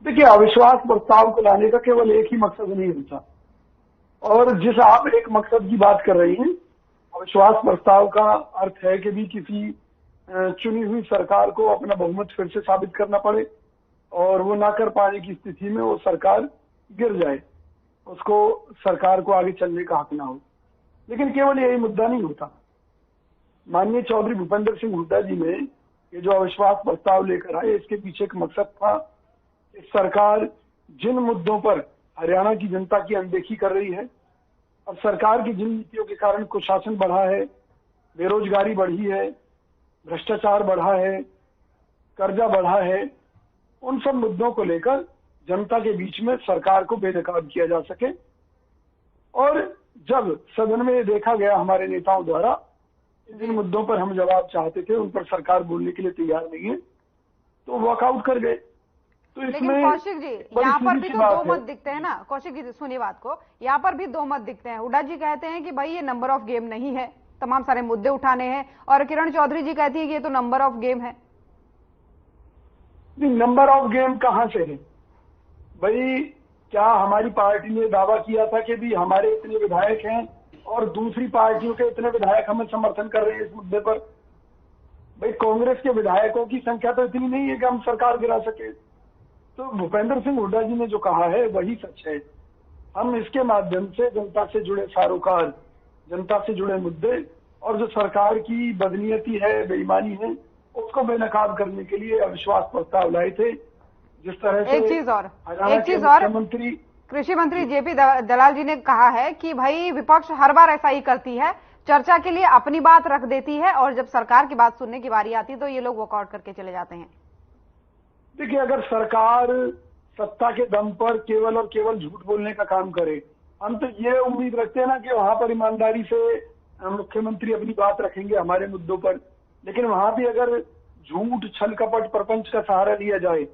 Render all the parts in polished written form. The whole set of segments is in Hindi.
देखिए, अविश्वास प्रस्ताव को लाने का केवल एक ही मकसद नहीं होता, और जिस आप एक मकसद की बात कर रही हैं, अविश्वास प्रस्ताव का अर्थ है कि भी किसी चुनी हुई सरकार को अपना बहुमत फिर से साबित करना पड़े और वो ना कर पाने की स्थिति में वो सरकार गिर जाए, उसको सरकार को आगे चलने का हक ना हो। लेकिन केवल यही मुद्दा नहीं होता। माननीय चौधरी भूपेंद्र सिंह हुड्डा जी ने ये जो अविश्वास प्रस्ताव लेकर आए, इसके पीछे एक मकसद था कि सरकार जिन मुद्दों पर हरियाणा की जनता की अनदेखी कर रही है, अब सरकार की जिन नीतियों के कारण कुशासन बढ़ा है, बेरोजगारी बढ़ी है, भ्रष्टाचार बढ़ा है, कर्जा बढ़ा है, उन सब मुद्दों को लेकर जनता के बीच में सरकार को बेनकाब किया जा सके। और जब सदन में देखा गया हमारे नेताओं द्वारा जिन मुद्दों पर हम जवाब चाहते थे उन पर सरकार बोलने के लिए तैयार नहीं है, तो वॉकआउट कर गए। तो लेकिन कौशिक जी, यहाँ पर भी तो दो मत दिखते हैं ना। कौशिक जी सुनिए बात को, यहाँ पर भी दो मत दिखते हैं। हुड्डा जी कहते हैं कि भाई ये नंबर ऑफ गेम नहीं है, तमाम सारे मुद्दे उठाने हैं, और किरण चौधरी जी कहती है कि ये तो नंबर ऑफ गेम है। नंबर ऑफ गेम कहां से है भाई? क्या हमारी पार्टी ने दावा किया था कि भी हमारे इतने विधायक हैं और दूसरी पार्टियों के इतने विधायक हमें समर्थन कर रहे हैं इस मुद्दे पर? भाई, कांग्रेस के विधायकों की संख्या तो इतनी नहीं है कि हम सरकार गिरा सके। तो भूपेंद्र सिंह हुड्डा जी ने जो कहा है वही सच है। हम इसके माध्यम से जनता से जुड़े सारोकार, जनता से जुड़े मुद्दे और जो सरकार की बदनीयती है, बेईमानी है, उसको बेनकाब करने के लिए अविश्वास प्रस्ताव लाए थे। जिस तरह से एक चीज और मंत्री कृषि मंत्री जेपी दलाल जी ने कहा है कि भाई विपक्ष हर बार ऐसा ही करती है, चर्चा के लिए अपनी बात रख देती है और जब सरकार की बात सुनने की बारी आती है तो ये लोग वॉकआउट करके चले जाते हैं। देखिए, अगर सरकार सत्ता के दम पर केवल और केवल झूठ बोलने का काम करे, हम तो ये उम्मीद रखते हैं ना कि वहां पर ईमानदारी से मुख्यमंत्री अपनी बात रखेंगे हमारे मुद्दों पर। लेकिन वहां भी अगर झूठ, छल कपट, प्रपंच का सहारा लिया जाए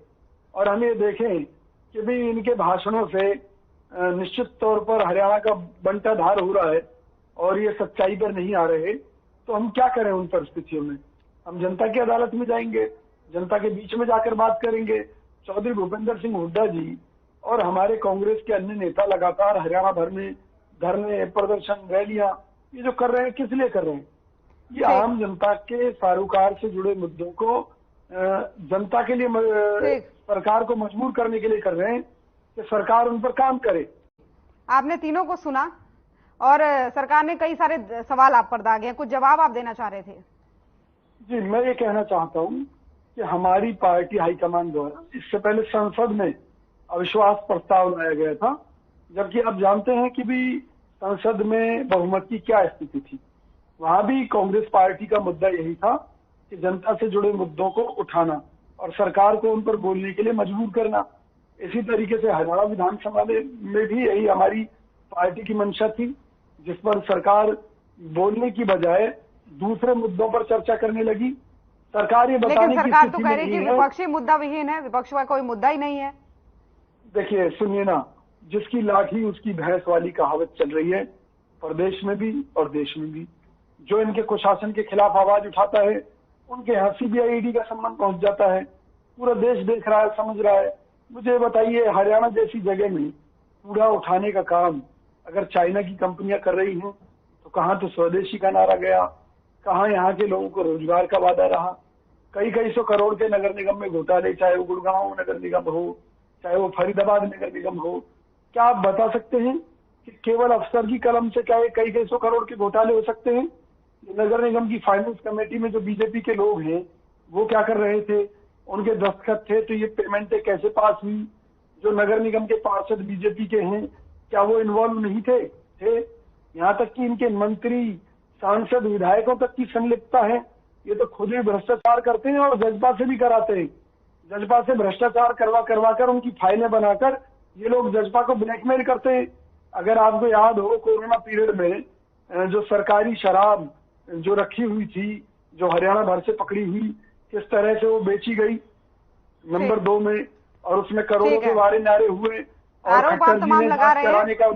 और हम ये देखें कि भी इनके भाषणों से निश्चित तौर पर हरियाणा का बंटाधार हो रहा है और ये सच्चाई पर नहीं आ रहे, तो हम क्या करें उन परिस्थितियों में? हम जनता की अदालत में जाएंगे, जनता के बीच में जाकर बात करेंगे। चौधरी भूपेंद्र सिंह हुड्डा जी और हमारे कांग्रेस के अन्य नेता लगातार हरियाणा भर में धरने, प्रदर्शन, रैलियां ये जो कर रहे हैं, किस लिए कर रहे हैं? ये आम जनता के सारोकार से जुड़े मुद्दों को जनता के लिए सरकार को मजबूर करने के लिए कर रहे हैं कि सरकार उन पर काम करे। आपने तीनों को सुना और सरकार ने कई सारे सवाल आप पर दागे हैं, कुछ जवाब आप देना चाह रहे थे। जी, मैं ये कहना चाहता हूँ कि हमारी पार्टी हाईकमान द्वारा इससे पहले संसद में अविश्वास प्रस्ताव लाया गया था, जबकि आप जानते हैं कि भी संसद में बहुमत की क्या स्थिति थी। वहां भी कांग्रेस पार्टी का मुद्दा यही था कि जनता से जुड़े मुद्दों को उठाना और सरकार को उन पर बोलने के लिए मजबूर करना। इसी तरीके से हरियाणा विधानसभा में भी यही हमारी पार्टी की मंशा थी, जिस पर सरकार बोलने की बजाय दूसरे मुद्दों पर चर्चा करने लगी। सरकार ये बताने की सरकार तो कह रही है कि विपक्षी मुद्दा विहीन है, विपक्ष का कोई मुद्दा ही नहीं है। देखिए, सुनिए ना, जिसकी लाठी उसकी भैंस वाली कहावत चल रही है प्रदेश में भी और देश में भी। जो इनके कुशासन के खिलाफ आवाज उठाता है उनके यहाँ CBI का सम्मान पहुंच जाता है। पूरा देश देख रहा है, समझ रहा है। मुझे बताइए, हरियाणा जैसी जगह में कूड़ा उठाने का काम अगर चाइना की कंपनियां कर रही हैं तो कहाँ तो स्वदेशी का नारा गया, कहाँ यहाँ के लोगों को रोजगार का वादा रहा। कई सौ करोड़ के नगर निगम में घोटाले, चाहे वो गुड़गांव नगर निगम हो, चाहे वो फरीदाबाद नगर निगम हो। क्या आप बता सकते हैं कि केवल अफसर की कलम से क्या कई सौ करोड़ के घोटाले हो सकते हैं? नगर निगम की फाइनेंस कमेटी में जो बीजेपी के लोग हैं वो क्या कर रहे थे? उनके दस्तखत थे तो ये पेमेंटें कैसे पास हुई? जो नगर निगम के पार्षद बीजेपी के हैं, क्या वो इन्वॉल्व नहीं थे? यहाँ तक कि इनके मंत्री, सांसद, विधायकों तक की संलिप्तता है। ये तो खुद ही भ्रष्टाचार करते हैं और जजपा से भी कराते हैं। जजपा से भ्रष्टाचार करवा कर उनकी फाइलें बनाकर ये लोग जजपा को ब्लैकमेल करते हैं। अगर आपको याद हो, कोरोना पीरियड में जो सरकारी शराब जो रखी हुई थी, जो हरियाणा भर से पकड़ी हुई, किस तरह से वो बेची गई नंबर 2 में, और उसमें करोड़ों के वारे नारे हुए और खट्टर जी ने कराने का